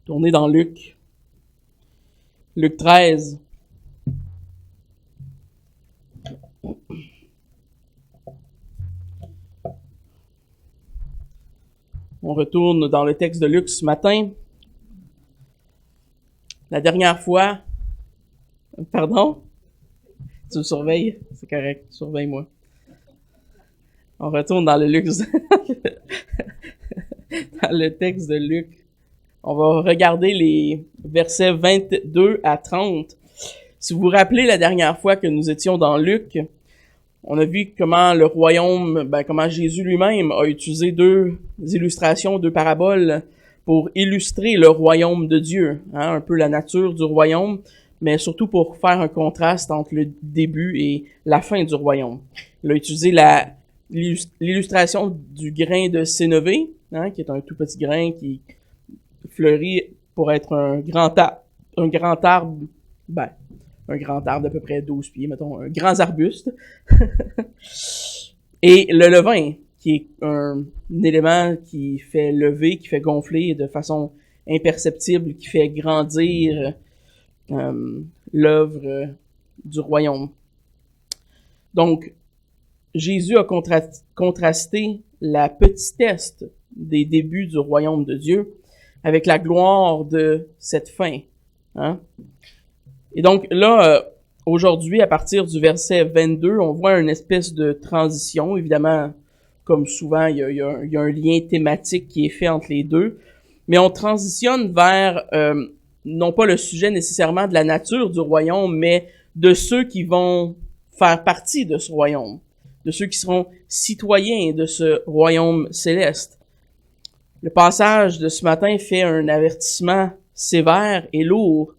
Tournez dans Luc. Luc 13. On retourne dans le texte de Luc ce matin. La dernière fois... Pardon? Tu me surveilles? C'est correct, surveille-moi. On retourne dans le Luc... dans le texte de Luc. On va regarder les versets 22 à 30. Si vous vous rappelez la dernière fois que nous étions dans Luc, on a vu comment le royaume, comment Jésus lui-même a utilisé deux illustrations, deux paraboles pour illustrer le royaume de Dieu, un peu la nature du royaume, mais surtout pour faire un contraste entre le début et la fin du royaume. Il a utilisé l'illustration du grain de sénévé, qui est un tout petit grain qui fleurit pour être un grand arbre, un grand arbre d'à peu près 12 pieds, mettons, un grand arbuste. Et le levain, qui est un élément qui fait lever, qui fait gonfler de façon imperceptible, qui fait grandir l'œuvre du royaume. Donc, Jésus a contrasté la petitesse des débuts du royaume de Dieu avec la gloire de cette fin. Et donc là, aujourd'hui, à partir du verset 22, on voit une espèce de transition. Évidemment, comme souvent, il y a un lien thématique qui est fait entre les deux. Mais on transitionne vers, non pas le sujet nécessairement de la nature du royaume, mais de ceux qui vont faire partie de ce royaume, de ceux qui seront citoyens de ce royaume céleste. Le passage de ce matin fait un avertissement sévère et lourd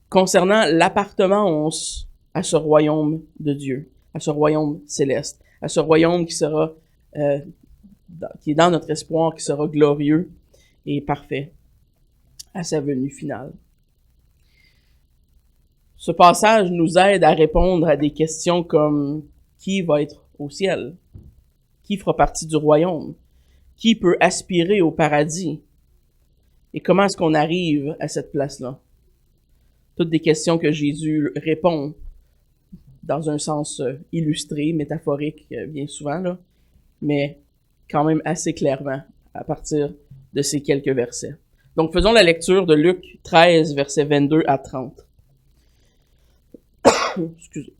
concernant l'appartenance à ce royaume de Dieu, à ce royaume céleste, à ce royaume qui sera, qui est dans notre espoir, qui sera glorieux et parfait à sa venue finale. Ce passage nous aide à répondre à des questions comme qui va être au ciel? Qui fera partie du royaume? Qui peut aspirer au paradis? Et comment est-ce qu'on arrive à cette place-là? Toutes des questions que Jésus répond dans un sens illustré, métaphorique, bien souvent, là, mais quand même assez clairement à partir de ces quelques versets. Donc, faisons la lecture de Luc 13, versets 22 à 30. Excusez.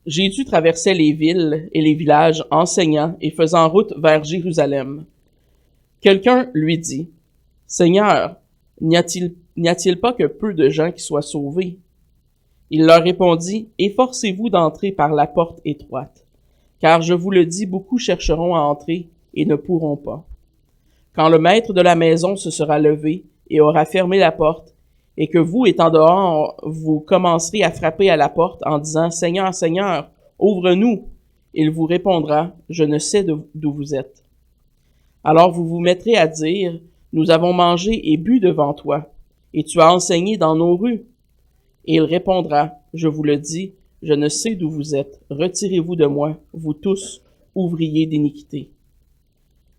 Jésus traversait les villes et les villages, enseignant et faisant route vers Jérusalem. Quelqu'un lui dit, « Seigneur, n'y a-t-il pas que peu de gens qui soient sauvés? » Il leur répondit, « Efforcez-vous d'entrer par la porte étroite, car je vous le dis, beaucoup chercheront à entrer et ne pourront pas. Quand le maître de la maison se sera levé et aura fermé la porte, et que vous, étant dehors, vous commencerez à frapper à la porte en disant, « Seigneur, Seigneur, ouvre-nous !» Il vous répondra, « Je ne sais d'où vous êtes. » Alors vous vous mettrez à dire, « Nous avons mangé et bu devant toi, et tu as enseigné dans nos rues. » Et il répondra, « Je vous le dis, je ne sais d'où vous êtes. Retirez-vous de moi, vous tous, ouvriers d'iniquité. »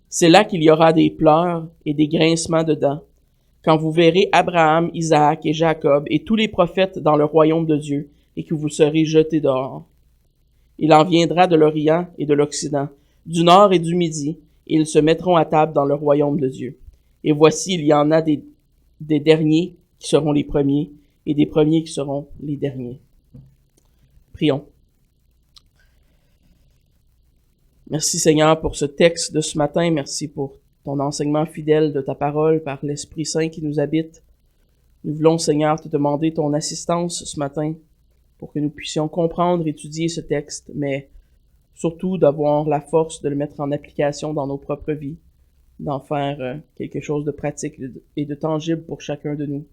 C'est là qu'il y aura des pleurs et des grincements de dents, quand vous verrez Abraham, Isaac et Jacob et tous les prophètes dans le royaume de Dieu, et que vous serez jetés dehors. Il en viendra de l'Orient et de l'Occident, du Nord et du Midi, et ils se mettront à table dans le royaume de Dieu. Et voici, il y en a des derniers qui seront les premiers, et des premiers qui seront les derniers. Prions. Merci Seigneur pour ce texte de ce matin. Merci pour ton enseignement fidèle de ta parole par l'Esprit Saint qui nous habite. Nous voulons Seigneur te demander ton assistance ce matin pour que nous puissions comprendre, étudier ce texte, mais surtout d'avoir la force de le mettre en application dans nos propres vies, d'en faire quelque chose de pratique et de tangible pour chacun de nous.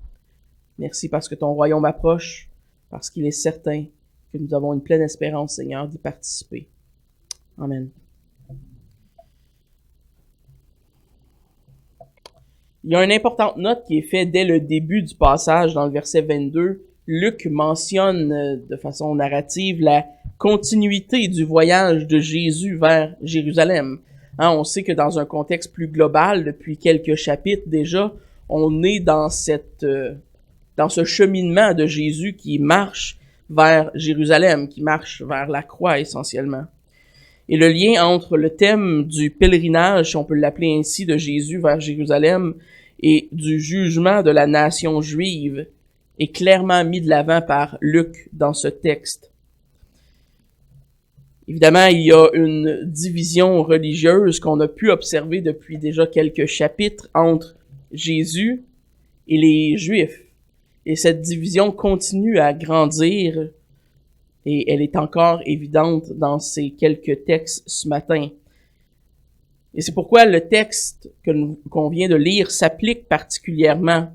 Merci parce que ton royaume approche, parce qu'il est certain que nous avons une pleine espérance, Seigneur, d'y participer. Amen. Il y a une importante note qui est faite dès le début du passage dans le verset 22. Luc mentionne de façon narrative la continuité du voyage de Jésus vers Jérusalem. Hein, on sait que dans un contexte plus global, depuis quelques chapitres déjà, on est dans dans ce cheminement de Jésus qui marche vers Jérusalem, qui marche vers la croix essentiellement. Et le lien entre le thème du pèlerinage, si on peut l'appeler ainsi, de Jésus vers Jérusalem et du jugement de la nation juive est clairement mis de l'avant par Luc dans ce texte. Évidemment, il y a une division religieuse qu'on a pu observer depuis déjà quelques chapitres entre Jésus et les Juifs. Et cette division continue à grandir et elle est encore évidente dans ces quelques textes ce matin. Et c'est pourquoi le texte qu'on vient de lire s'applique particulièrement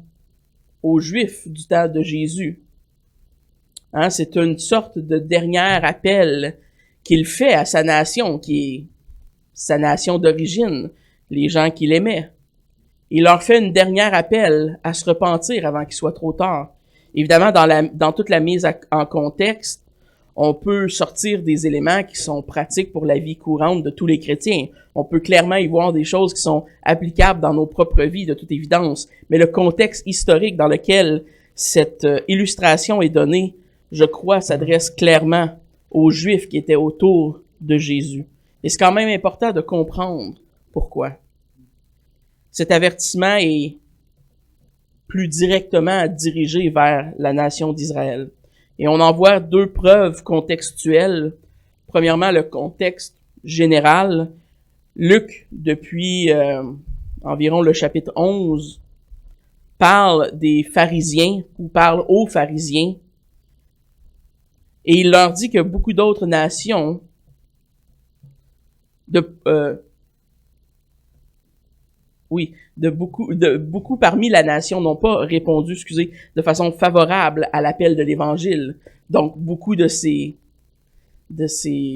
aux Juifs du temps de Jésus. Hein, c'est une sorte de dernier appel qu'il fait à sa nation, qui est sa nation d'origine, les gens qu'il aimait. Il leur fait une dernière appel à se repentir avant qu'il soit trop tard. Évidemment, dans toute la mise en contexte, on peut sortir des éléments qui sont pratiques pour la vie courante de tous les chrétiens. On peut clairement y voir des choses qui sont applicables dans nos propres vies, de toute évidence. Mais le contexte historique dans lequel cette illustration est donnée, je crois, s'adresse clairement aux Juifs qui étaient autour de Jésus. Et c'est quand même important de comprendre pourquoi. Cet avertissement est plus directement dirigé vers la nation d'Israël. Et on en voit deux preuves contextuelles. Premièrement, le contexte général. Luc, depuis environ le chapitre 11, parle des pharisiens, ou parle aux pharisiens, et il leur dit que beaucoup d'autres nations beaucoup parmi la nation n'ont pas répondu, de façon favorable à l'appel de l'Évangile. Donc, beaucoup de ses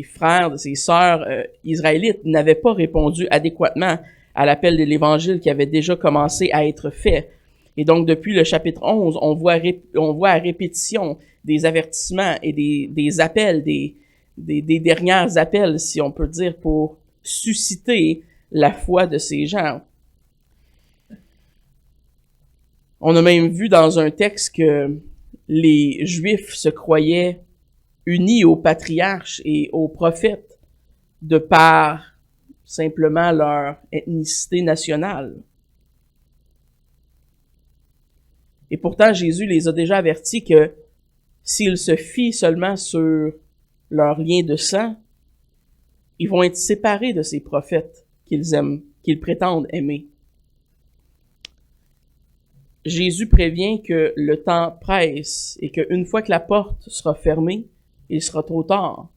frères, de ses sœurs israélites n'avaient pas répondu adéquatement à l'appel de l'Évangile qui avait déjà commencé à être fait. Et donc, depuis le chapitre 11, on voit à répétition des avertissements et des appels, des derniers appels, si on peut dire, pour susciter la foi de ces gens. On a même vu dans un texte que les Juifs se croyaient unis aux patriarches et aux prophètes de par simplement leur ethnicité nationale. Et pourtant, Jésus les a déjà avertis que s'ils se fient seulement sur leur lien de sang, ils vont être séparés de ces prophètes qu'ils aiment, qu'ils prétendent aimer. Jésus prévient que le temps presse et qu'une fois que la porte sera fermée, il sera trop tard.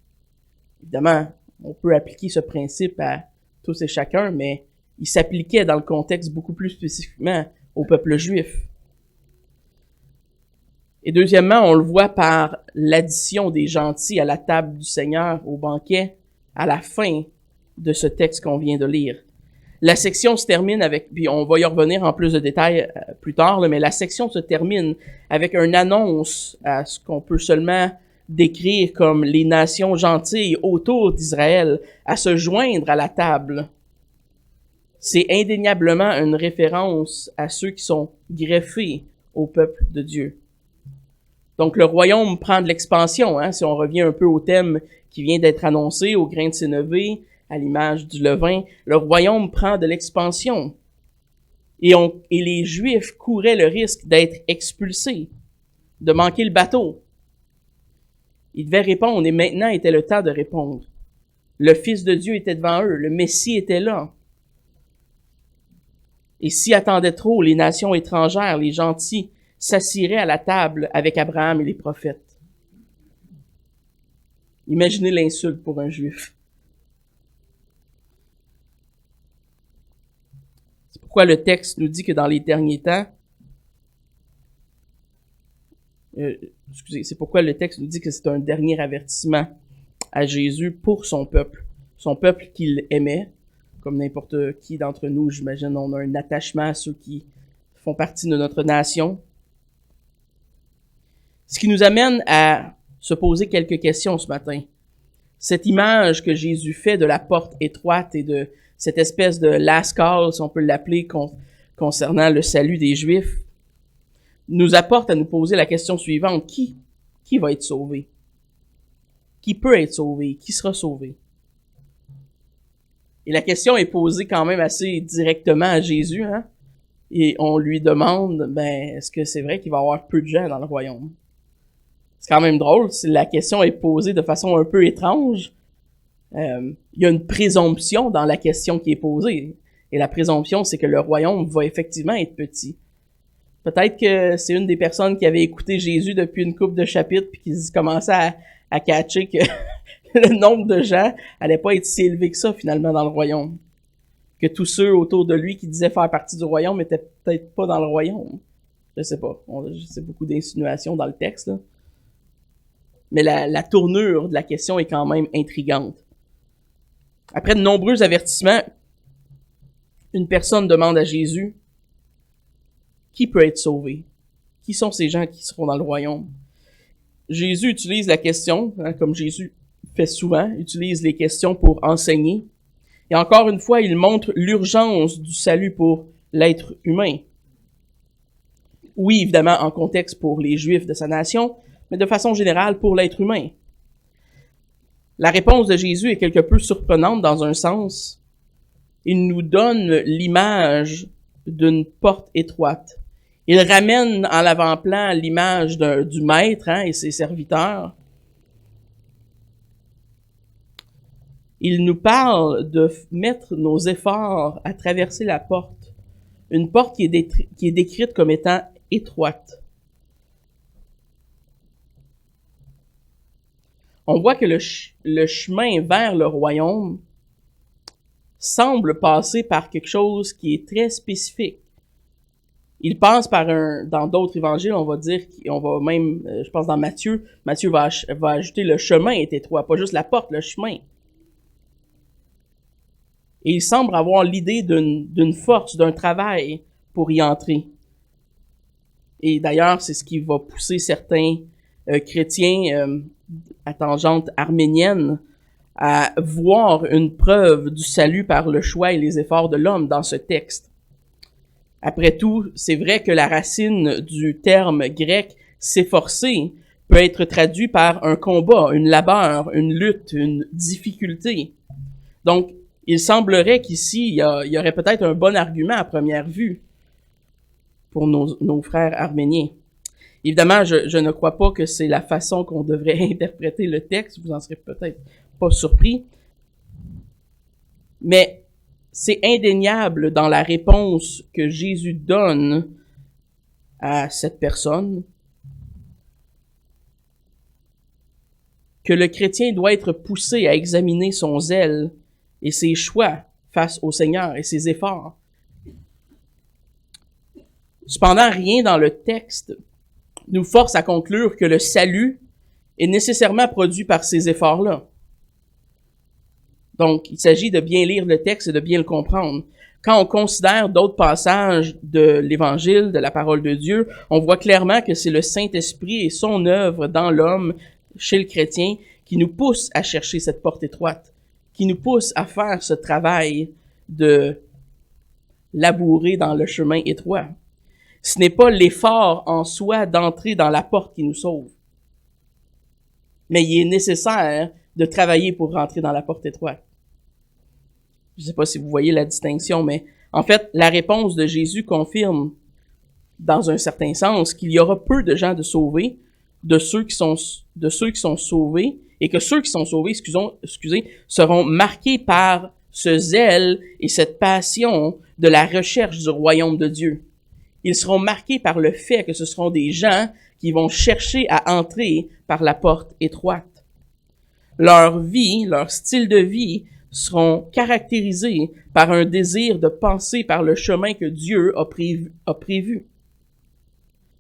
Évidemment, on peut appliquer ce principe à tous et chacun, mais il s'appliquait dans le contexte beaucoup plus spécifiquement au peuple juif. Et deuxièmement, on le voit par l'addition des gentils à la table du Seigneur au banquet à la fin de ce texte qu'on vient de lire. La section se termine avec, puis on va y revenir en plus de détails plus tard, mais la section se termine avec une annonce à ce qu'on peut seulement décrire comme les nations gentilles autour d'Israël à se joindre à la table. C'est indéniablement une référence à ceux qui sont greffés au peuple de Dieu. Donc le royaume prend de l'expansion, hein, si on revient un peu au thème qui vient d'être annoncé, au grain de sénévé, à l'image du levain, le royaume prend de l'expansion. Et les Juifs couraient le risque d'être expulsés, de manquer le bateau. Ils devaient répondre, et maintenant était le temps de répondre. Le Fils de Dieu était devant eux, le Messie était là. Et s'y attendaient trop, les nations étrangères, les gentils, s'assiraient à la table avec Abraham et les prophètes. Imaginez l'insulte pour un Juif. C'est pourquoi le texte nous dit que dans les derniers temps, c'est pourquoi le texte nous dit que c'est un dernier avertissement à Jésus pour son peuple qu'il aimait, comme n'importe qui d'entre nous, j'imagine, on a un attachement à ceux qui font partie de notre nation. Ce qui nous amène à se poser quelques questions ce matin. Cette image que Jésus fait de la porte étroite et de cette espèce de last call, si on peut l'appeler, concernant le salut des Juifs, nous apporte à nous poser la question suivante. Qui va être sauvé? Qui peut être sauvé? Qui sera sauvé? Et la question est posée quand même assez directement à Jésus, hein? Et on lui demande, est-ce que c'est vrai qu'il va y avoir peu de gens dans le royaume? C'est quand même drôle, si la question est posée de façon un peu étrange. Il y a une présomption dans la question qui est posée. Et la présomption, c'est que le royaume va effectivement être petit. Peut-être que c'est une des personnes qui avait écouté Jésus depuis une couple de chapitres puis qui commençait à catcher que le nombre de gens allait pas être si élevé que ça finalement dans le royaume. Que tous ceux autour de lui qui disaient faire partie du royaume étaient peut-être pas dans le royaume. Je sais pas. C'est beaucoup d'insinuations dans le texte, là. Mais la tournure de la question est quand même intrigante. Après de nombreux avertissements, une personne demande à Jésus, qui peut être sauvé? Qui sont ces gens qui seront dans le royaume? Jésus utilise la question, comme Jésus fait souvent, utilise les questions pour enseigner. Et encore une fois, il montre l'urgence du salut pour l'être humain. Oui, évidemment, en contexte pour les Juifs de sa nation, mais de façon générale pour l'être humain. La réponse de Jésus est quelque peu surprenante dans un sens. Il nous donne l'image d'une porte étroite. Il ramène en l'avant-plan l'image du maître et ses serviteurs. Il nous parle de mettre nos efforts à traverser la porte. Une porte qui est décrite comme étant étroite. On voit que le chemin vers le royaume semble passer par quelque chose qui est très spécifique. Il passe par dans d'autres évangiles, on va dire, on va même, je pense dans Matthieu va ajouter le chemin est étroit, pas juste la porte, le chemin. Et il semble avoir l'idée d'une force, d'un travail pour y entrer. Et d'ailleurs, c'est ce qui va pousser certains chrétiens à tangente arménienne à voir une preuve du salut par le choix et les efforts de l'homme dans ce texte. Après tout, c'est vrai que la racine du terme grec « s'efforcer » peut être traduit par un combat, une labeur, une lutte, une difficulté. Donc, il semblerait qu'ici, il y aurait peut-être un bon argument à première vue pour nos frères arméniens. Évidemment, je ne crois pas que c'est la façon qu'on devrait interpréter le texte, vous en serez peut-être pas surpris, mais c'est indéniable dans la réponse que Jésus donne à cette personne que le chrétien doit être poussé à examiner son zèle et ses choix face au Seigneur et ses efforts. Cependant, rien dans le texte nous force à conclure que le salut est nécessairement produit par ces efforts-là. Donc, il s'agit de bien lire le texte et de bien le comprendre. Quand on considère d'autres passages de l'Évangile, de la parole de Dieu, on voit clairement que c'est le Saint-Esprit et son œuvre dans l'homme, chez le chrétien, qui nous pousse à chercher cette porte étroite, qui nous pousse à faire ce travail de labourer dans le chemin étroit. Ce n'est pas l'effort en soi d'entrer dans la porte qui nous sauve, mais il est nécessaire de travailler pour rentrer dans la porte étroite. Je ne sais pas si vous voyez la distinction, mais en fait, la réponse de Jésus confirme, dans un certain sens, qu'il y aura peu de gens de sauvés, de ceux qui sont sauvés, et que ceux qui sont sauvés, seront marqués par ce zèle et cette passion de la recherche du royaume de Dieu. Ils seront marqués par le fait que ce seront des gens qui vont chercher à entrer par la porte étroite. Leur vie, leur style de vie seront caractérisés par un désir de passer par le chemin que Dieu a prévu.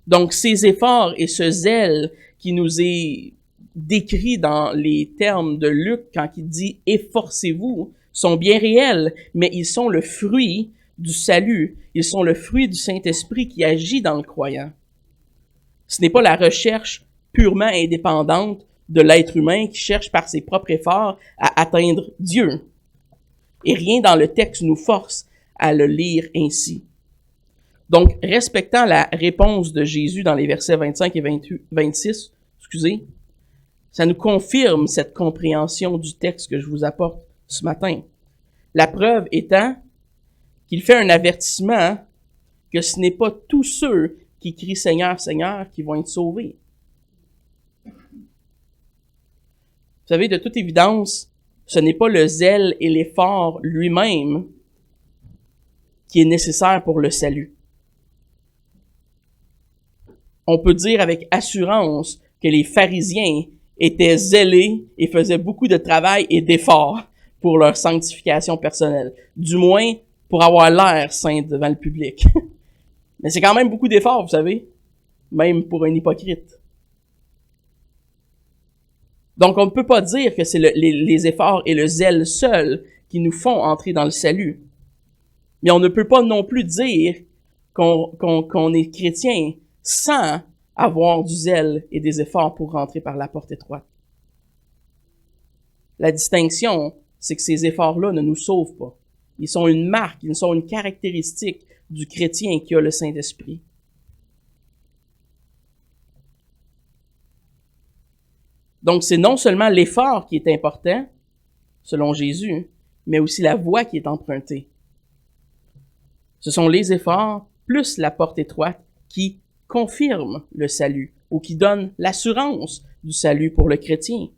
Donc, ces efforts et ce zèle qui nous est décrit dans les termes de Luc quand il dit « efforcez-vous » sont bien réels, mais ils sont le fruit du salut. Ils sont le fruit du Saint-Esprit qui agit dans le croyant. Ce n'est pas la recherche purement indépendante de l'être humain qui cherche par ses propres efforts à atteindre Dieu. et rien dans le texte nous force à le lire ainsi. Donc, respectant la réponse de Jésus dans les versets 25 et 26, ça nous confirme cette compréhension du texte que je vous apporte ce matin. La preuve étant qu'il fait un avertissement que ce n'est pas tous ceux qui crient « Seigneur, Seigneur » qui vont être sauvés. Vous savez, de toute évidence, ce n'est pas le zèle et l'effort lui-même qui est nécessaire pour le salut. On peut dire avec assurance que les pharisiens étaient zélés et faisaient beaucoup de travail et d'efforts pour leur sanctification personnelle. Du moins, pour avoir l'air saint devant le public. Mais c'est quand même beaucoup d'efforts, vous savez, même pour un hypocrite. Donc, on ne peut pas dire que c'est les efforts et le zèle seuls qui nous font entrer dans le salut. Mais on ne peut pas non plus dire qu'on est chrétien sans avoir du zèle et des efforts pour rentrer par la porte étroite. La distinction, c'est que ces efforts-là ne nous sauvent pas. Ils sont une marque, ils sont une caractéristique du chrétien qui a le Saint-Esprit. Donc, c'est non seulement l'effort qui est important, selon Jésus, mais aussi la voie qui est empruntée. Ce sont les efforts plus la porte étroite qui confirment le salut ou qui donnent l'assurance du salut pour le chrétien.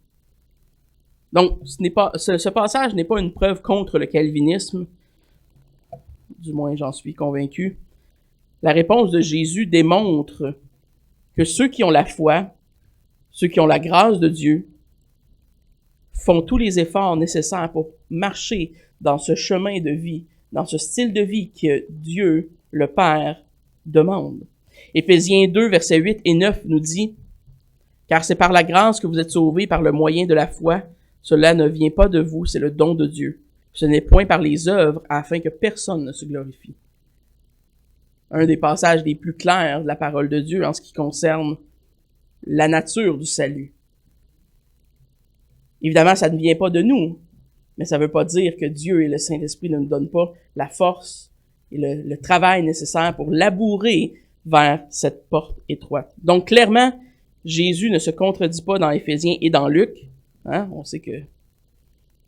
Donc, ce passage n'est pas une preuve contre le calvinisme, du moins j'en suis convaincu. La réponse de Jésus démontre que ceux qui ont la foi, ceux qui ont la grâce de Dieu, font tous les efforts nécessaires pour marcher dans ce chemin de vie, dans ce style de vie que Dieu, le Père, demande. Éphésiens 2, versets 8 et 9 nous dit « Car c'est par la grâce que vous êtes sauvés par le moyen de la foi. Cela ne vient pas de vous, c'est le don de Dieu. Ce n'est point par les œuvres afin que personne ne se glorifie. » Un des passages les plus clairs de la parole de Dieu en ce qui concerne la nature du salut. Évidemment, ça ne vient pas de nous, mais ça ne veut pas dire que Dieu et le Saint-Esprit ne nous donnent pas la force et le travail nécessaire pour labourer vers cette porte étroite. Donc, clairement, Jésus ne se contredit pas dans Éphésiens et dans Luc. On sait que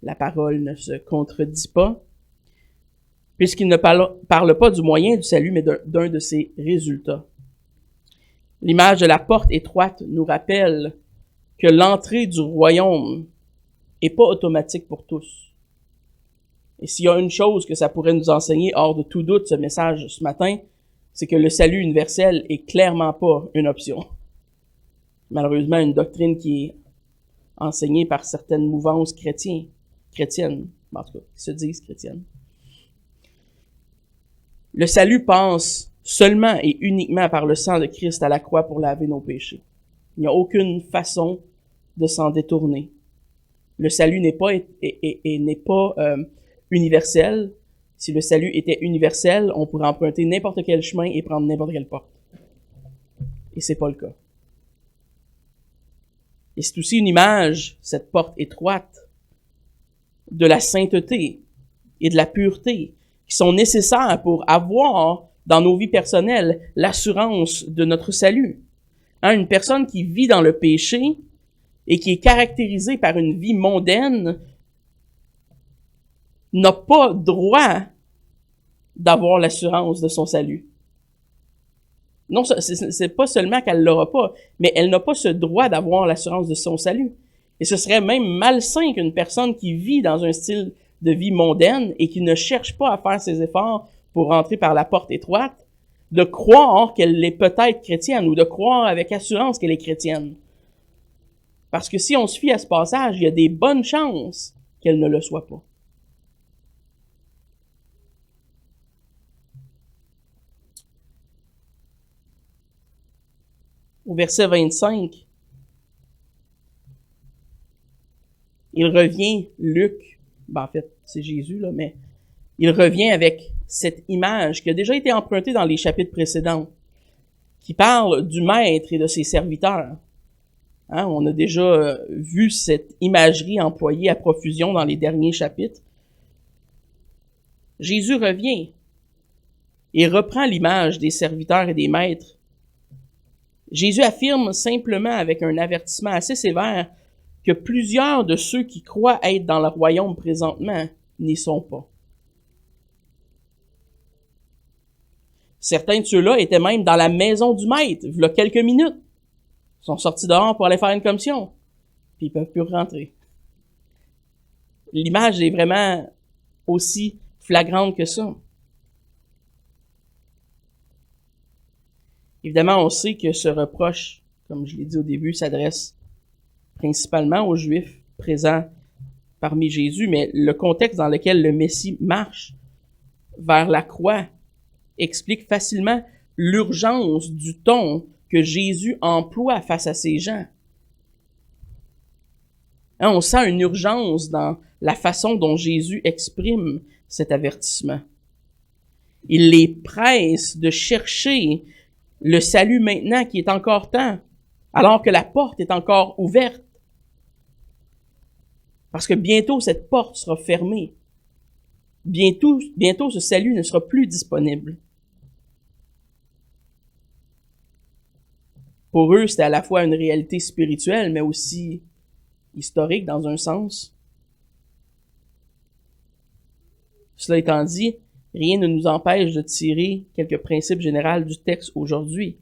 la parole ne se contredit pas, puisqu'il ne parle pas du moyen du salut, mais d'un de ses résultats. L'image de la porte étroite nous rappelle que l'entrée du royaume est pas automatique pour tous. Et s'il y a une chose que ça pourrait nous enseigner hors de tout doute, ce message ce matin, c'est que le salut universel est clairement pas une option. Malheureusement, une doctrine qui est enseignée par certaines mouvances chrétiennes, en tout cas, qui se disent chrétiennes. Le salut passe seulement et uniquement par le sang de Christ à la croix pour laver nos péchés. Il n'y a aucune façon de s'en détourner. Le salut n'est pas universel. Si le salut était universel, on pourrait emprunter n'importe quel chemin et prendre n'importe quelle porte. Et c'est pas le cas. Et c'est aussi une image, cette porte étroite, de la sainteté et de la pureté qui sont nécessaires pour avoir dans nos vies personnelles l'assurance de notre salut. Une personne qui vit dans le péché et qui est caractérisée par une vie mondaine n'a pas droit d'avoir l'assurance de son salut. Non, c'est pas seulement qu'elle l'aura pas, mais elle n'a pas ce droit d'avoir l'assurance de son salut. Et ce serait même malsain qu'une personne qui vit dans un style de vie mondaine et qui ne cherche pas à faire ses efforts pour rentrer par la porte étroite, de croire qu'elle est peut-être chrétienne ou de croire avec assurance qu'elle est chrétienne. Parce que si on se fie à ce passage, il y a des bonnes chances qu'elle ne le soit pas. Au verset 25, il revient, Luc, en fait, c'est Jésus, là, mais il revient avec cette image qui a déjà été empruntée dans les chapitres précédents, qui parle du maître et de ses serviteurs. On a déjà vu cette imagerie employée à profusion dans les derniers chapitres. Jésus revient et reprend l'image des serviteurs et des maîtres. Jésus affirme simplement avec un avertissement assez sévère que plusieurs de ceux qui croient être dans le royaume présentement n'y sont pas. Certains de ceux-là étaient même dans la maison du maître, il y a quelques minutes. Ils sont sortis dehors pour aller faire une commission, puis ils peuvent plus rentrer. L'image est vraiment aussi flagrante que ça. Évidemment, on sait que ce reproche, comme je l'ai dit au début, s'adresse principalement aux Juifs présents parmi Jésus, mais le contexte dans lequel le Messie marche vers la croix explique facilement l'urgence du ton que Jésus emploie face à ces gens. On sent une urgence dans la façon dont Jésus exprime cet avertissement. Il les presse de chercher le salut maintenant qui est encore temps, alors que la porte est encore ouverte. Parce que bientôt, cette porte sera fermée. Bientôt, ce salut ne sera plus disponible. Pour eux, c'était à la fois une réalité spirituelle, mais aussi historique dans un sens. Cela étant dit, rien ne nous empêche de tirer quelques principes généraux du texte aujourd'hui,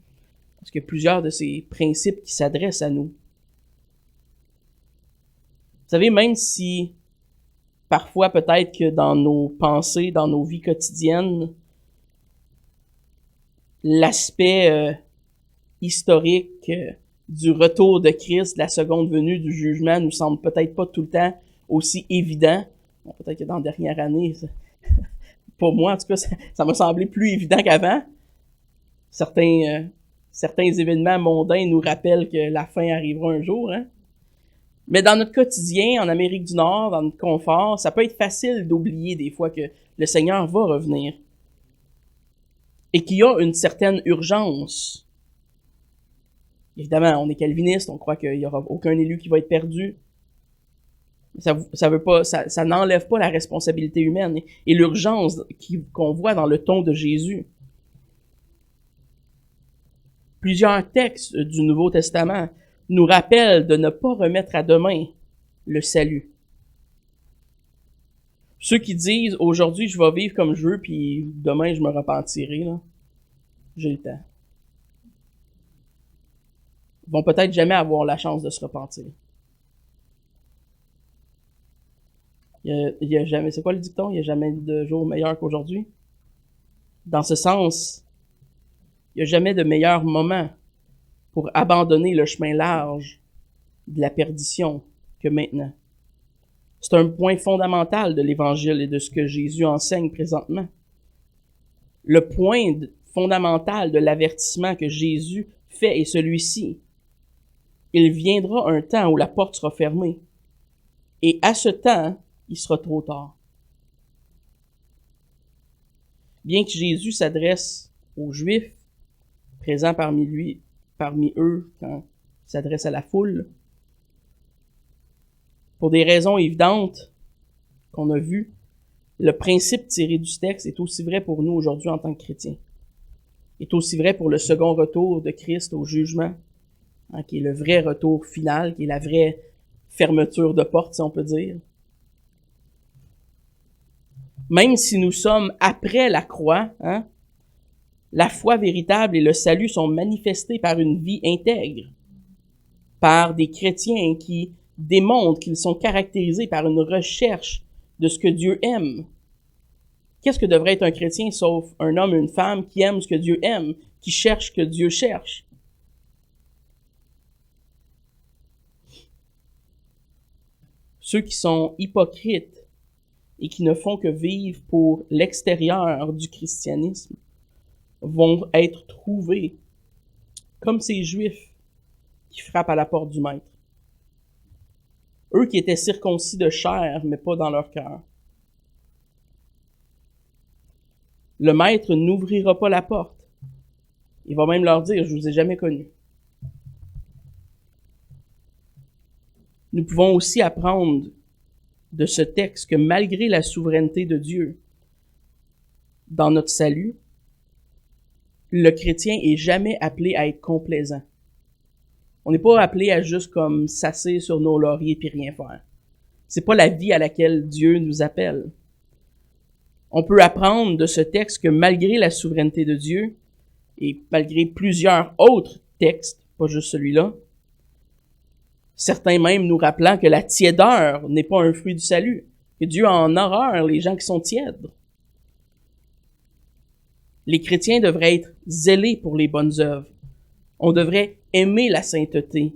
parce qu'il y a plusieurs de ces principes qui s'adressent à nous. Vous savez, même si parfois peut-être que dans nos pensées, dans nos vies quotidiennes, l'aspect historique du retour de Christ, de la seconde venue, du jugement, nous semble peut-être pas tout le temps aussi évident. Bon, peut-être que dans la dernière année, pour moi en tout cas, ça m'a semblé plus évident qu'avant. Certains événements mondains nous rappellent que la fin arrivera un jour, hein? Mais dans notre quotidien, en Amérique du Nord, dans notre confort, ça peut être facile d'oublier des fois que le Seigneur va revenir et qu'il y a une certaine urgence. Évidemment, on est calviniste, on croit qu'il n'y aura aucun élu qui va être perdu. Ça n'enlève pas la responsabilité humaine et l'urgence qu'on voit dans le ton de Jésus. Plusieurs textes du Nouveau Testament nous rappellent de ne pas remettre à demain le salut. Ceux qui disent « Aujourd'hui, je vais vivre comme je veux, puis demain, je me repentirai », là, j'ai le temps. Ils vont peut-être jamais avoir la chance de se repentir. Il y a jamais, c'est quoi le dicton? Il n'y a jamais de jour meilleur qu'aujourd'hui. Dans ce sens, il n'y a jamais de meilleur moment pour abandonner le chemin large de la perdition que maintenant. C'est un point fondamental de l'Évangile et de ce que Jésus enseigne présentement. Le point fondamental de l'avertissement que Jésus fait est celui-ci. Il viendra un temps où la porte sera fermée. Et à ce temps, il sera trop tard. Bien que Jésus s'adresse aux Juifs, présents parmi eux, quand il s'adresse à la foule, pour des raisons évidentes qu'on a vues, le principe tiré du texte est aussi vrai pour nous aujourd'hui en tant que chrétiens. Il est aussi vrai pour le second retour de Christ au jugement, hein, qui est le vrai retour final, qui est la vraie fermeture de porte, si on peut dire. Même si nous sommes après la croix, hein, la foi véritable et le salut sont manifestés par une vie intègre, par des chrétiens qui démontrent qu'ils sont caractérisés par une recherche de ce que Dieu aime. Qu'est-ce que devrait être un chrétien sauf un homme et une femme qui aiment ce que Dieu aime, qui cherchent ce que Dieu cherche? Ceux qui sont hypocrites et qui ne font que vivre pour l'extérieur du christianisme vont être trouvés comme ces Juifs qui frappent à la porte du Maître. Eux qui étaient circoncis de chair, mais pas dans leur cœur. Le Maître n'ouvrira pas la porte. Il va même leur dire « Je vous ai jamais connus ». Nous pouvons aussi apprendre de ce texte que malgré la souveraineté de Dieu, dans notre salut, le chrétien est jamais appelé à être complaisant. On n'est pas appelé à juste comme s'asseoir sur nos lauriers puis rien faire. C'est pas la vie à laquelle Dieu nous appelle. On peut apprendre de ce texte que malgré la souveraineté de Dieu, et malgré plusieurs autres textes, pas juste celui-là, certains même nous rappelant que la tiédeur n'est pas un fruit du salut, que Dieu a en horreur les gens qui sont tièdes. Les chrétiens devraient être zélés pour les bonnes œuvres. On devrait aimer la sainteté.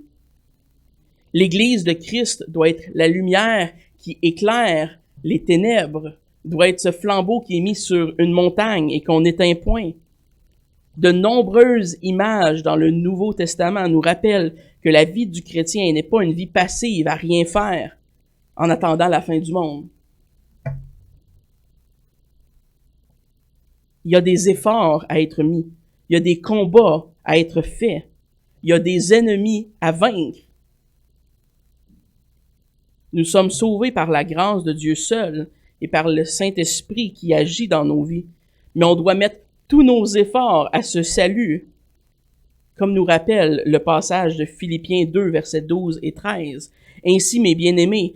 L'Église de Christ doit être la lumière qui éclaire les ténèbres, doit être ce flambeau qui est mis sur une montagne et qu'on n'éteint point. De nombreuses images dans le Nouveau Testament nous rappellent que la vie du chrétien n'est pas une vie passive à rien faire en attendant la fin du monde. Il y a des efforts à être mis. Il y a des combats à être faits. Il y a des ennemis à vaincre. Nous sommes sauvés par la grâce de Dieu seul et par le Saint-Esprit qui agit dans nos vies. Mais on doit mettre tous nos efforts à ce salut, comme nous rappelle le passage de Philippiens 2, versets 12 et 13. Ainsi, mes bien-aimés,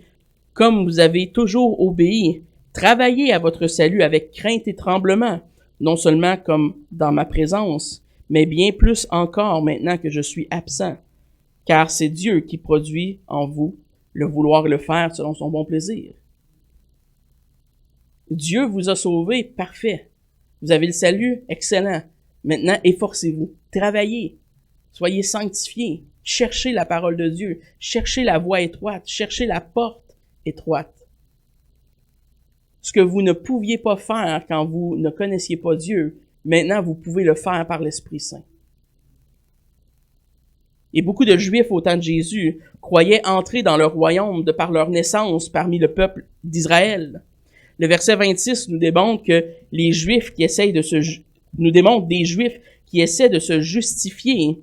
comme vous avez toujours obéi, travaillez à votre salut avec crainte et tremblement, non seulement comme dans ma présence, mais bien plus encore maintenant que je suis absent, car c'est Dieu qui produit en vous le vouloir le faire selon son bon plaisir. Dieu vous a sauvé, parfait. Vous avez le salut, excellent. Maintenant, efforcez-vous, travaillez, soyez sanctifiés, cherchez la parole de Dieu, cherchez la voie étroite, cherchez la porte étroite. Ce que vous ne pouviez pas faire quand vous ne connaissiez pas Dieu, maintenant vous pouvez le faire par l'Esprit Saint. Et beaucoup de Juifs au temps de Jésus croyaient entrer dans leur royaume de par leur naissance parmi le peuple d'Israël. Le verset 26 nous démontre que les Juifs qui essayent nous démontre des Juifs qui essaient de se justifier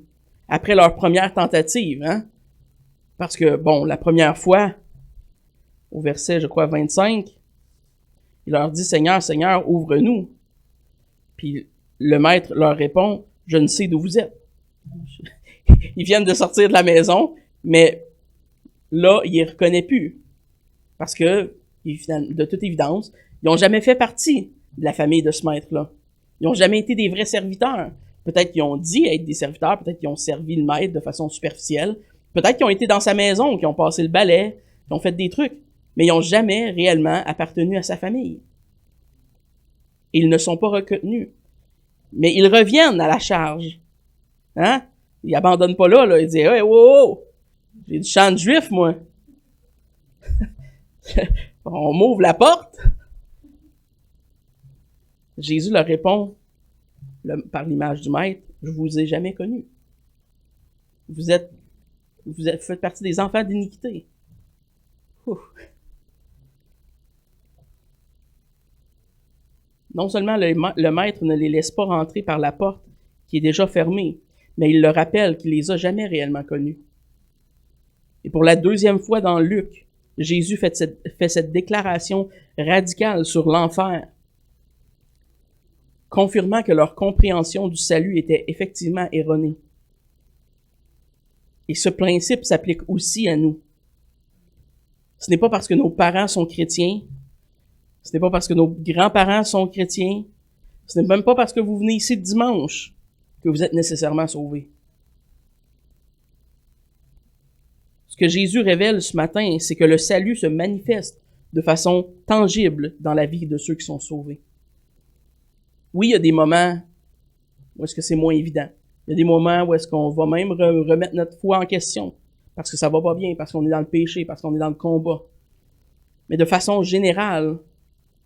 après leur première tentative, hein? Parce que, bon, la première fois, au verset, je crois, 25, il leur dit, Seigneur, Seigneur, ouvre-nous. Puis le maître leur répond, je ne sais d'où vous êtes. Ils viennent de sortir de la maison, mais là, ils ne reconnaissent plus. Parce que, de toute évidence, ils n'ont jamais fait partie de la famille de ce maître-là. Ils n'ont jamais été des vrais serviteurs. Peut-être qu'ils ont dit être des serviteurs, peut-être qu'ils ont servi le maître de façon superficielle, peut-être qu'ils ont été dans sa maison, qu'ils ont passé le balai, qu'ils ont fait des trucs, mais ils n'ont jamais réellement appartenu à sa famille. Ils ne sont pas retenus. Mais ils reviennent à la charge. Hein? Ils abandonnent pas là. Ils disent, hey, wow, j'ai du chant de juif, moi. On m'ouvre la porte. Jésus leur répond par l'image du maître, je vous ai jamais connu. Vous faites partie des enfants d'iniquité. Ouf. Non seulement le maître ne les laisse pas rentrer par la porte qui est déjà fermée, mais il leur rappelle qu'il les a jamais réellement connus. Et pour la deuxième fois dans Luc, Jésus fait cette déclaration radicale sur l'enfer, confirmant que leur compréhension du salut était effectivement erronée. Et ce principe s'applique aussi à nous. Ce n'est pas parce que nos parents sont chrétiens, ce n'est pas parce que nos grands-parents sont chrétiens, ce n'est même pas parce que vous venez ici le dimanche que vous êtes nécessairement sauvés. Ce que Jésus révèle ce matin, c'est que le salut se manifeste de façon tangible dans la vie de ceux qui sont sauvés. Oui, il y a des moments où est-ce que c'est moins évident. Il y a des moments où est-ce qu'on va même remettre notre foi en question parce que ça va pas bien, parce qu'on est dans le péché, parce qu'on est dans le combat. Mais de façon générale,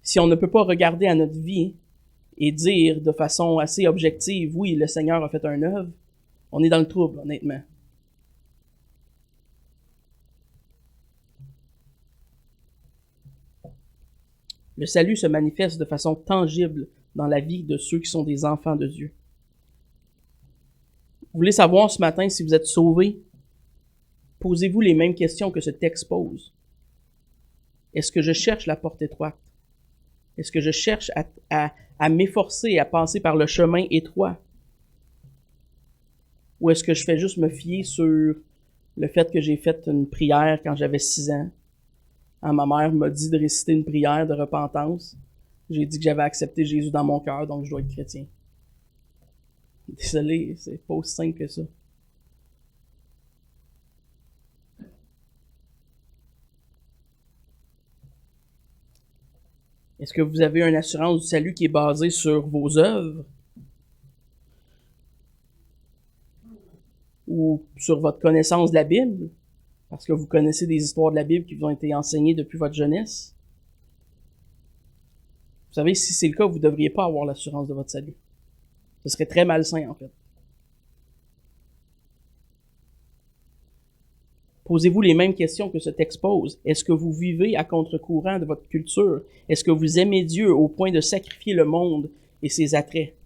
si on ne peut pas regarder à notre vie et dire de façon assez objective, oui, le Seigneur a fait un œuvre, on est dans le trouble, honnêtement. Le salut se manifeste de façon tangible dans la vie de ceux qui sont des enfants de Dieu. Vous voulez savoir ce matin si vous êtes sauvés? Posez-vous les mêmes questions que ce texte pose. Est-ce que je cherche la porte étroite? Est-ce que je cherche à m'efforcer à passer par le chemin étroit? Ou est-ce que je fais juste me fier sur le fait que j'ai fait une prière quand j'avais 6 ans? Ma mère m'a dit de réciter une prière de repentance. J'ai dit que j'avais accepté Jésus dans mon cœur, donc je dois être chrétien. Désolé, c'est pas aussi simple que ça. Est-ce que vous avez une assurance du salut qui est basée sur vos œuvres? Ou sur votre connaissance de la Bible? Parce que vous connaissez des histoires de la Bible qui vous ont été enseignées depuis votre jeunesse? Vous savez, si c'est le cas, vous ne devriez pas avoir l'assurance de votre salut. Ce serait très malsain, en fait. Posez-vous les mêmes questions que ce texte pose. Est-ce que vous vivez à contre-courant de votre culture? Est-ce que vous aimez Dieu au point de sacrifier le monde et ses attraits?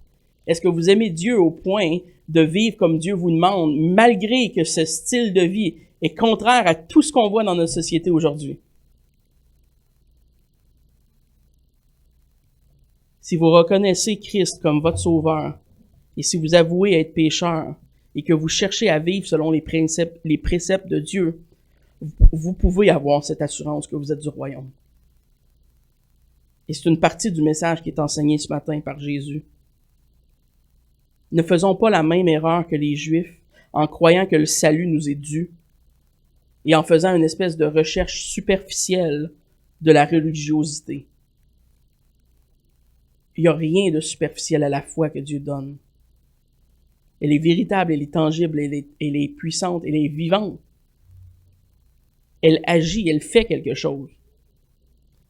Est-ce que vous aimez Dieu au point de vivre comme Dieu vous demande, malgré que ce style de vie est contraire à tout ce qu'on voit dans notre société aujourd'hui? Si vous reconnaissez Christ comme votre sauveur, et si vous avouez être pécheur, et que vous cherchez à vivre selon les préceptes de Dieu, vous pouvez avoir cette assurance que vous êtes du royaume. Et c'est une partie du message qui est enseigné ce matin par Jésus. Ne faisons pas la même erreur que les Juifs en croyant que le salut nous est dû et en faisant une espèce de recherche superficielle de la religiosité. Il n'y a rien de superficiel à la foi que Dieu donne. Elle est véritable, elle est tangible, elle est puissante, elle est vivante. Elle agit, elle fait quelque chose.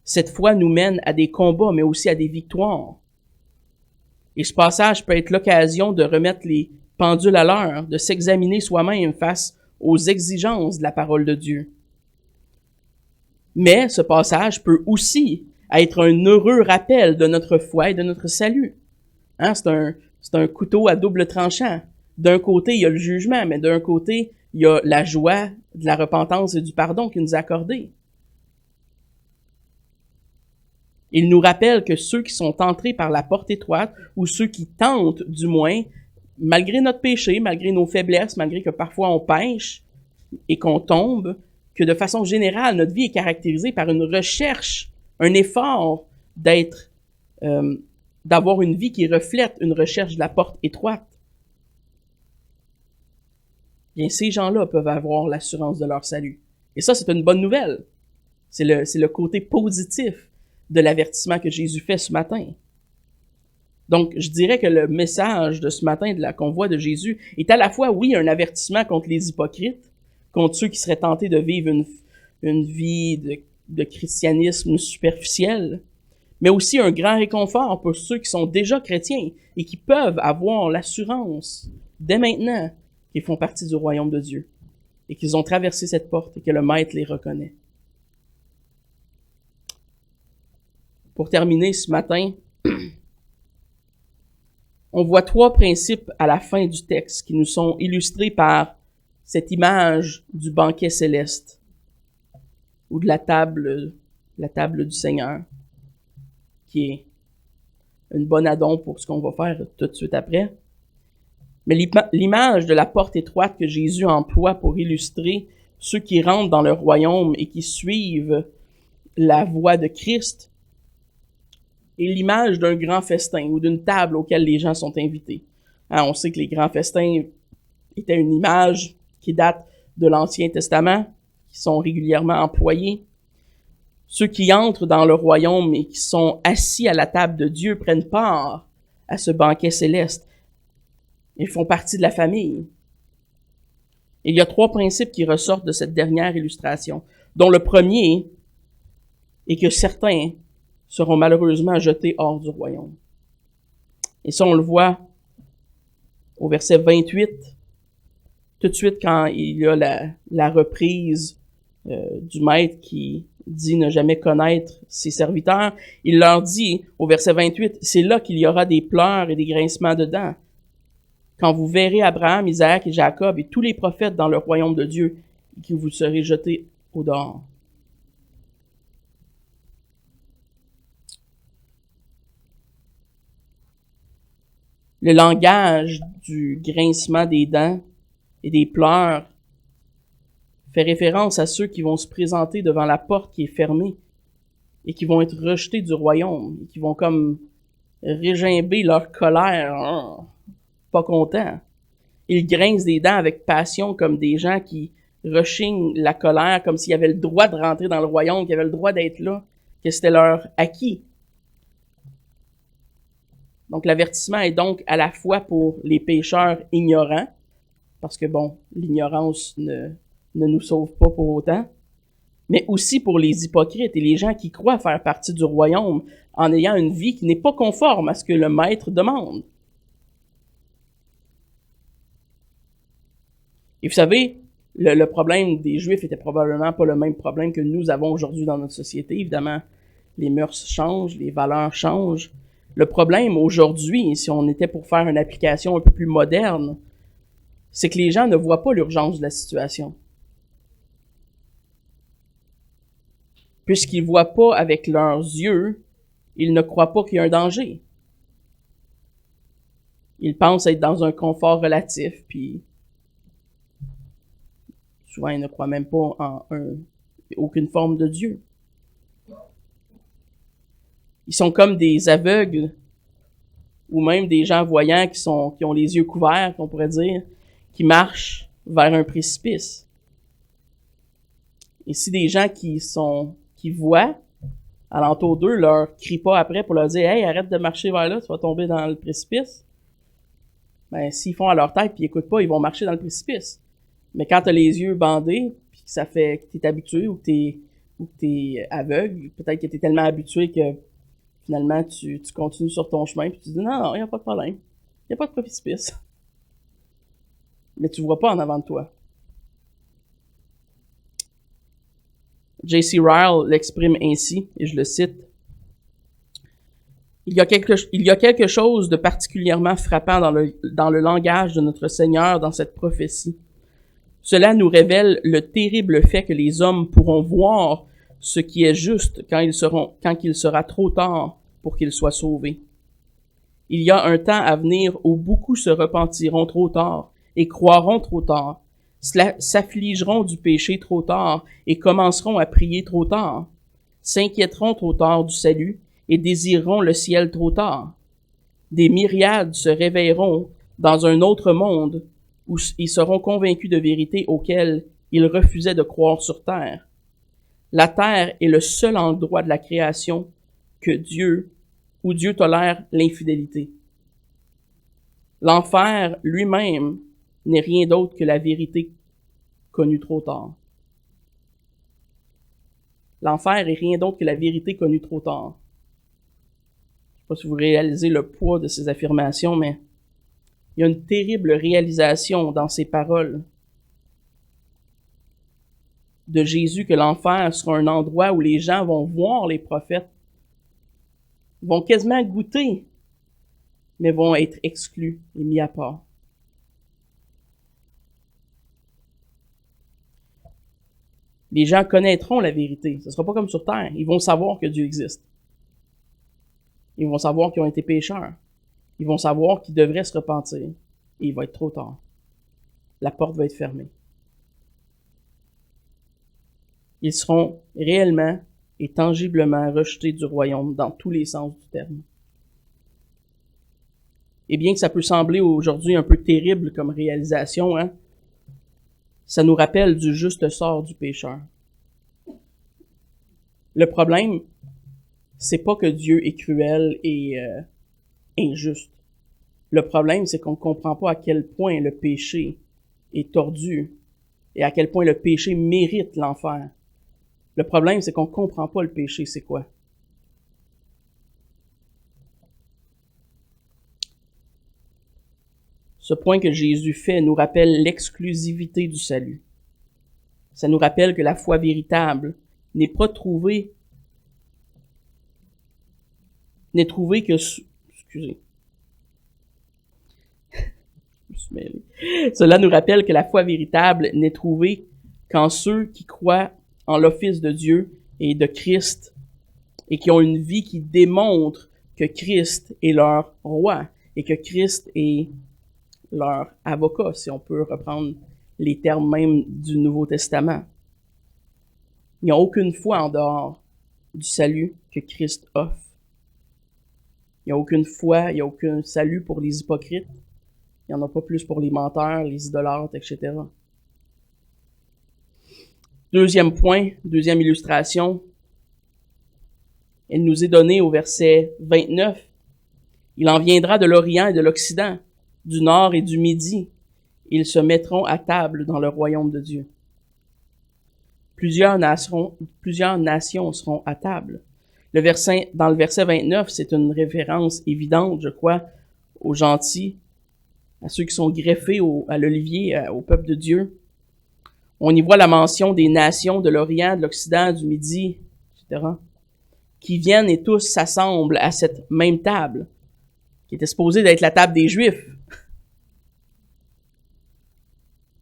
Cette foi nous mène à des combats, mais aussi à des victoires. Et ce passage peut être l'occasion de remettre les pendules à l'heure, de s'examiner soi-même face aux exigences de la parole de Dieu. Mais ce passage peut aussi être un heureux rappel de notre foi et de notre salut. C'est un couteau à double tranchant. D'un côté, il y a le jugement, mais d'un côté, il y a la joie de la repentance et du pardon qu'il nous a accordé. Il nous rappelle que ceux qui sont entrés par la porte étroite, ou ceux qui tentent, du moins, malgré notre péché, malgré nos faiblesses, malgré que parfois on pêche et qu'on tombe, que de façon générale, notre vie est caractérisée par une recherche, un effort d'avoir une vie qui reflète une recherche de la porte étroite. Bien, ces gens-là peuvent avoir l'assurance de leur salut. Et ça, c'est une bonne nouvelle. C'est le côté positif de l'avertissement que Jésus fait ce matin. Donc, je dirais que le message de ce matin de la convoi de Jésus est à la fois, oui, un avertissement contre les hypocrites, contre ceux qui seraient tentés de vivre une vie de christianisme superficiel, mais aussi un grand réconfort pour ceux qui sont déjà chrétiens et qui peuvent avoir l'assurance, dès maintenant, qu'ils font partie du royaume de Dieu et qu'ils ont traversé cette porte et que le Maître les reconnaît. Pour terminer ce matin, on voit 3 principes à la fin du texte qui nous sont illustrés par cette image du banquet céleste ou de la table du Seigneur, qui est une bonne addon pour ce qu'on va faire tout de suite après. Mais l'image de la porte étroite que Jésus emploie pour illustrer ceux qui rentrent dans le royaume et qui suivent la voie de Christ est l'image d'un grand festin ou d'une table auquel les gens sont invités. On sait que les grands festins étaient une image qui date de l'Ancien Testament, qui sont régulièrement employés. Ceux qui entrent dans le royaume et qui sont assis à la table de Dieu prennent part à ce banquet céleste. Ils font partie de la famille. Et il y a 3 principes qui ressortent de cette dernière illustration, dont le premier est que certains seront malheureusement jetés hors du royaume. Et ça, on le voit au verset 28, tout de suite quand il y a la reprise du maître qui dit ne jamais connaître ses serviteurs. Il leur dit, au verset 28, « C'est là qu'il y aura des pleurs et des grincements de dents. Quand vous verrez Abraham, Isaac et Jacob et tous les prophètes dans le royaume de Dieu, et que vous serez jetés au dehors. » Le langage du grincement des dents et des pleurs fait référence à ceux qui vont se présenter devant la porte qui est fermée et qui vont être rejetés du royaume, et qui vont comme régimber leur colère, pas contents. Ils grincent des dents avec passion comme des gens qui rechignent la colère, comme s'ils avaient le droit de rentrer dans le royaume, qu'ils avaient le droit d'être là, que c'était leur acquis. Donc l'avertissement est donc à la fois pour les pécheurs ignorants, parce que bon, l'ignorance ne nous sauve pas pour autant, mais aussi pour les hypocrites et les gens qui croient faire partie du royaume en ayant une vie qui n'est pas conforme à ce que le maître demande. Et vous savez, le problème des Juifs était probablement pas le même problème que nous avons aujourd'hui dans notre société. Évidemment, les mœurs changent, les valeurs changent. Le problème aujourd'hui, si on était pour faire une application un peu plus moderne, c'est que les gens ne voient pas l'urgence de la situation. Puisqu'ils ne voient pas avec leurs yeux, ils ne croient pas qu'il y a un danger. Ils pensent être dans un confort relatif, puis souvent ils ne croient même pas en aucune forme de Dieu. Ils sont comme des aveugles, ou même des gens voyants qui ont les yeux couverts, qu'on pourrait dire, qui marchent vers un précipice. Et si des gens qui voient alentour d'eux leur crient pas après pour leur dire « Hey, arrête de marcher vers là, tu vas tomber dans le précipice », ben s'ils font à leur tête puis ils écoutent pas, ils vont marcher dans le précipice. Mais quand tu as les yeux bandés, puis que ça fait que tu es habitué ou que t'es aveugle, peut-être que tu es tellement habitué que finalement tu continues sur ton chemin puis tu dis « Non, il n'y a pas de problème. Il n'y a pas de précipice. » Mais tu vois pas en avant de toi. J.C. Ryle l'exprime ainsi, et je le cite. Il y a quelque chose de particulièrement frappant dans le langage de notre Seigneur dans cette prophétie. Cela nous révèle le terrible fait que les hommes pourront voir ce qui est juste quand il sera trop tard pour qu'ils soient sauvés. Il y a un temps à venir où beaucoup se repentiront trop tard et croiront trop tard, s'affligeront du péché trop tard et commenceront à prier trop tard, s'inquiéteront trop tard du salut et désireront le ciel trop tard. Des myriades se réveilleront dans un autre monde où ils seront convaincus de vérités auxquelles ils refusaient de croire sur terre. La terre est le seul endroit de la création où Dieu tolère l'infidélité. L'enfer lui-même n'est rien d'autre que la vérité connue trop tard. L'enfer est rien d'autre que la vérité connue trop tard. Je ne sais pas si vous réalisez le poids de ces affirmations, mais il y a une terrible réalisation dans ces paroles de Jésus que l'enfer sera un endroit où les gens vont voir les prophètes, vont quasiment goûter, mais vont être exclus et mis à part. Les gens connaîtront la vérité. Ce ne sera pas comme sur terre. Ils vont savoir que Dieu existe. Ils vont savoir qu'ils ont été pécheurs. Ils vont savoir qu'ils devraient se repentir. Et il va être trop tard. La porte va être fermée. Ils seront réellement et tangiblement rejetés du royaume dans tous les sens du terme. Et bien que ça peut sembler aujourd'hui un peu terrible comme réalisation, ça nous rappelle du juste sort du pécheur. Le problème, c'est pas que Dieu est cruel et injuste. Le problème, c'est qu'on ne comprend pas à quel point le péché est tordu et à quel point le péché mérite l'enfer. Le problème, c'est qu'on ne comprend pas le péché, c'est quoi. Ce point que Jésus fait nous rappelle l'exclusivité du salut. Ça nous rappelle que la foi véritable n'est trouvée que... Excusez. Je me suis mêlé. Cela nous rappelle que la foi véritable n'est trouvée qu'en ceux qui croient en l'office de Dieu et de Christ et qui ont une vie qui démontre que Christ est leur roi et que Christ est leur avocat, si on peut reprendre les termes même du Nouveau Testament. Il n'y a aucune foi en dehors du salut que Christ offre. Il n'y a aucune foi, il n'y a aucun salut pour les hypocrites. Il n'y en a pas plus pour les menteurs, les idolâtres, etc. Deuxième point, deuxième illustration, elle nous est donnée au verset 29. Il en viendra de l'Orient et de l'Occident, du Nord et du Midi. Ils se mettront à table dans le royaume de Dieu. Plusieurs nations seront à table. Dans le verset 29, c'est une référence évidente, je crois, aux gentils, à ceux qui sont greffés à l'olivier, au peuple de Dieu. On y voit la mention des nations de l'Orient, de l'Occident, du Midi, etc., qui viennent et tous s'assemblent à cette même table, qui était supposée d'être la table des Juifs,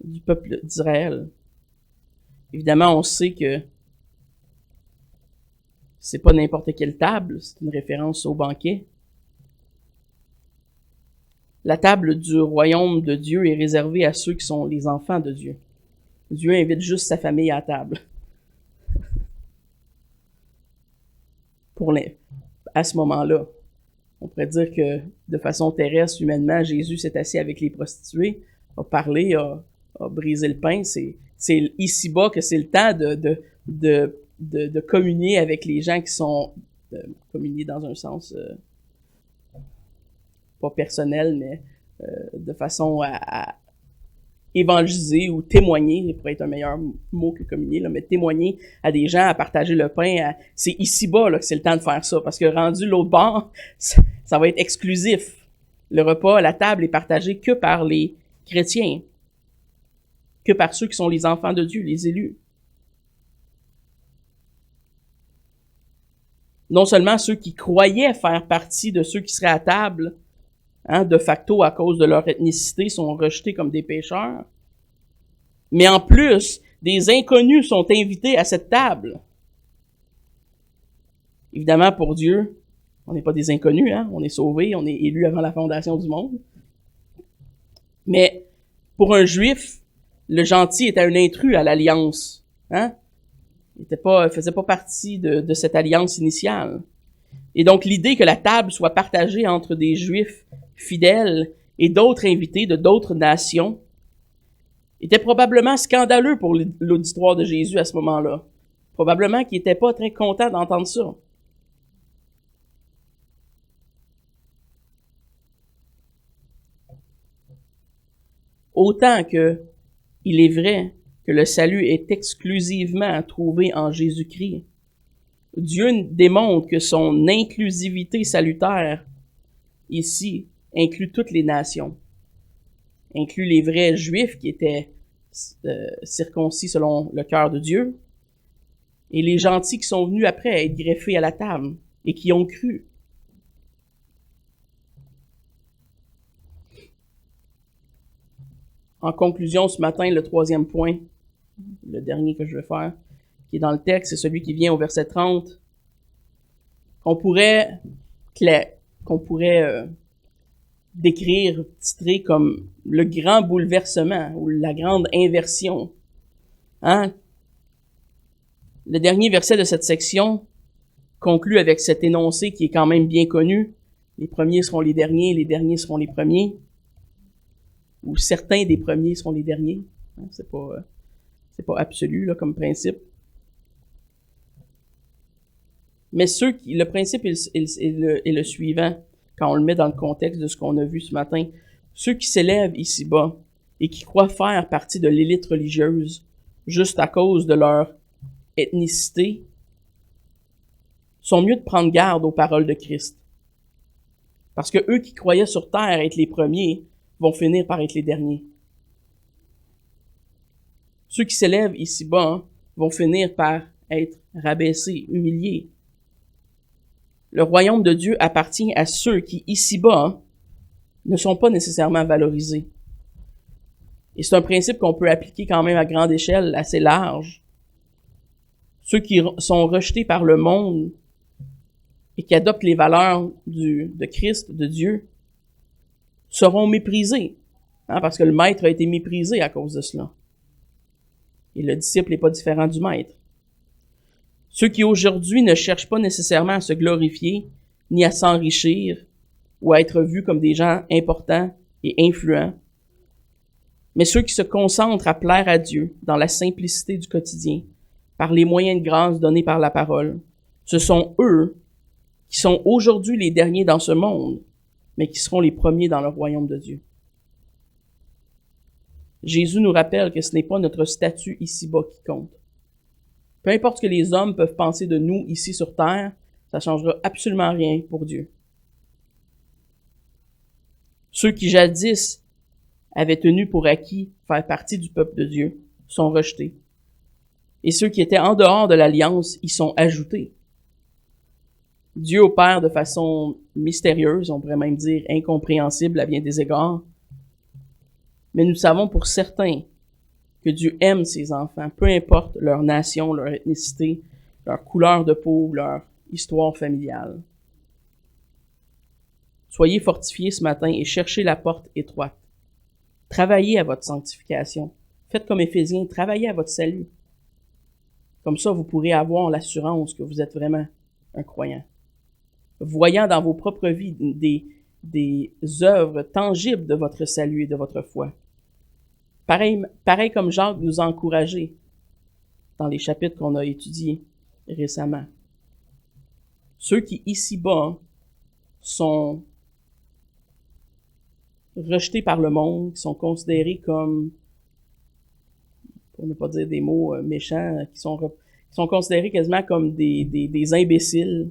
du peuple d'Israël. Évidemment, on sait que c'est pas n'importe quelle table, c'est une référence au banquet. La table du royaume de Dieu est réservée à ceux qui sont les enfants de Dieu. Dieu invite juste sa famille à la table. À ce moment-là, on pourrait dire que de façon terrestre, humainement, Jésus s'est assis avec les prostituées, a parlé, a brisé le pain. C'est ici-bas que c'est le temps de communier avec les gens qui sont communier dans un sens pas personnel, mais de façon à évangéliser ou témoigner, pourrait être un meilleur mot que communier, là, mais témoigner à des gens, à partager le pain. C'est ici-bas là, que c'est le temps de faire ça, parce que rendu l'autre bord, ça va être exclusif. Le repas, la table est partagée que par les chrétiens, que par ceux qui sont les enfants de Dieu, les élus. Non seulement ceux qui croyaient faire partie de ceux qui seraient à table, de facto à cause de leur ethnicité, sont rejetés comme des pécheurs, mais en plus, des inconnus sont invités à cette table. Évidemment, pour Dieu, on n'est pas des inconnus, on est sauvés, on est élus avant la fondation du monde. Mais pour un juif, le gentil était un intrus à l'alliance. Il faisait pas partie de cette alliance initiale. Et donc, l'idée que la table soit partagée entre des juifs fidèles et d'autres invités de d'autres nations était probablement scandaleux pour l'auditoire de Jésus à ce moment-là. Probablement qu'il n'était pas très content d'entendre ça. Autant que il est vrai que le salut est exclusivement trouvé en Jésus-Christ, Dieu démontre que son inclusivité salutaire, ici, inclut toutes les nations, inclut les vrais Juifs qui étaient circoncis selon le cœur de Dieu, et les gentils qui sont venus après être greffés à la table et qui ont cru. En conclusion, ce matin, le troisième point, le dernier que je vais faire, qui est dans le texte, c'est celui qui vient au verset 30, qu'on pourrait décrire, titrer comme le grand bouleversement ou la grande inversion. Le dernier verset de cette section conclut avec cet énoncé qui est quand même bien connu. Les premiers seront les derniers seront les premiers. Ou certains des premiers seront les derniers. C'est pas absolu là, comme principe. Mais le principe est le suivant, quand on le met dans le contexte de ce qu'on a vu ce matin. Ceux qui s'élèvent ici-bas et qui croient faire partie de l'élite religieuse juste à cause de leur ethnicité sont mieux de prendre garde aux paroles de Christ. Parce que eux qui croyaient sur terre être les premiers vont finir par être les derniers. Ceux qui s'élèvent ici-bas vont finir par être rabaissés, humiliés. Le royaume de Dieu appartient à ceux qui, ici-bas, ne sont pas nécessairement valorisés. Et c'est un principe qu'on peut appliquer quand même à grande échelle, assez large. Ceux qui sont rejetés par le monde et qui adoptent les valeurs de Christ, de Dieu, seront méprisés, parce que le maître a été méprisé à cause de cela. Et le disciple n'est pas différent du maître. Ceux qui aujourd'hui ne cherchent pas nécessairement à se glorifier, ni à s'enrichir, ou à être vus comme des gens importants et influents, mais ceux qui se concentrent à plaire à Dieu dans la simplicité du quotidien, par les moyens de grâce donnés par la parole, ce sont eux qui sont aujourd'hui les derniers dans ce monde, mais qui seront les premiers dans le royaume de Dieu. Jésus nous rappelle que ce n'est pas notre statut ici-bas qui compte. Peu importe ce que les hommes peuvent penser de nous ici sur terre, ça changera absolument rien pour Dieu. Ceux qui jadis avaient tenu pour acquis faire partie du peuple de Dieu sont rejetés. Et ceux qui étaient en dehors de l'alliance y sont ajoutés. Dieu opère de façon mystérieuse, on pourrait même dire incompréhensible à bien des égards. Mais nous savons pour certains que Dieu aime ses enfants, peu importe leur nation, leur ethnicité, leur couleur de peau, leur histoire familiale. Soyez fortifiés ce matin et cherchez la porte étroite. Travaillez à votre sanctification. Faites comme Éphésiens, travaillez à votre salut. Comme ça, vous pourrez avoir l'assurance que vous êtes vraiment un croyant. Voyant dans vos propres vies des œuvres tangibles de votre salut et de votre foi. Pareil comme Jacques nous a encouragés dans les chapitres qu'on a étudiés récemment. Ceux qui, ici-bas, sont rejetés par le monde, qui sont considérés comme, pour ne pas dire des mots méchants, qui sont considérés quasiment comme des imbéciles,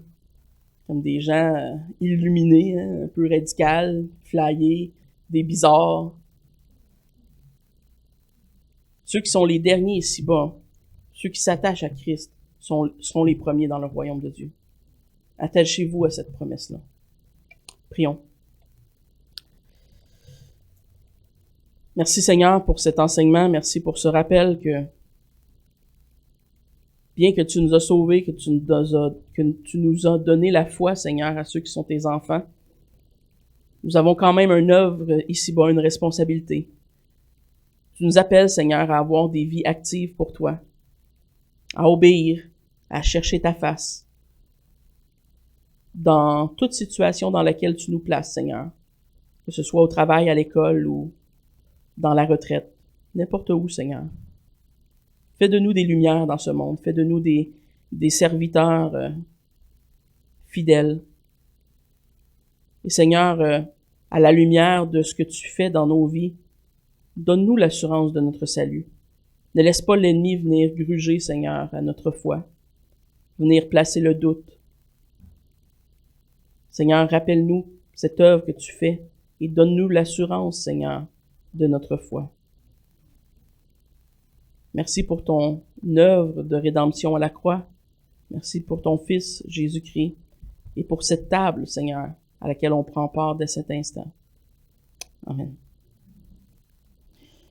comme des gens illuminés, un peu radicaux, flyés, des bizarres. Ceux qui sont les derniers ici-bas, ceux qui s'attachent à Christ, seront les premiers dans le royaume de Dieu. Attachez-vous à cette promesse-là. Prions. Merci Seigneur pour cet enseignement, merci pour ce rappel que bien que tu nous as sauvés, que tu nous as donné la foi, Seigneur, à ceux qui sont tes enfants, nous avons quand même une œuvre ici-bas, une responsabilité. Tu nous appelles, Seigneur, à avoir des vies actives pour toi, à obéir, à chercher ta face, dans toute situation dans laquelle tu nous places, Seigneur, que ce soit au travail, à l'école ou dans la retraite, n'importe où, Seigneur. Fais de nous des lumières dans ce monde, fais de nous des serviteurs fidèles. Et Seigneur, à la lumière de ce que tu fais dans nos vies, donne-nous l'assurance de notre salut. Ne laisse pas l'ennemi venir gruger, Seigneur, à notre foi, venir placer le doute. Seigneur, rappelle-nous cette œuvre que tu fais et donne-nous l'assurance, Seigneur, de notre foi. Merci pour ton œuvre de rédemption à la croix. Merci pour ton Fils, Jésus-Christ, et pour cette table, Seigneur, à laquelle on prend part dès cet instant. Amen.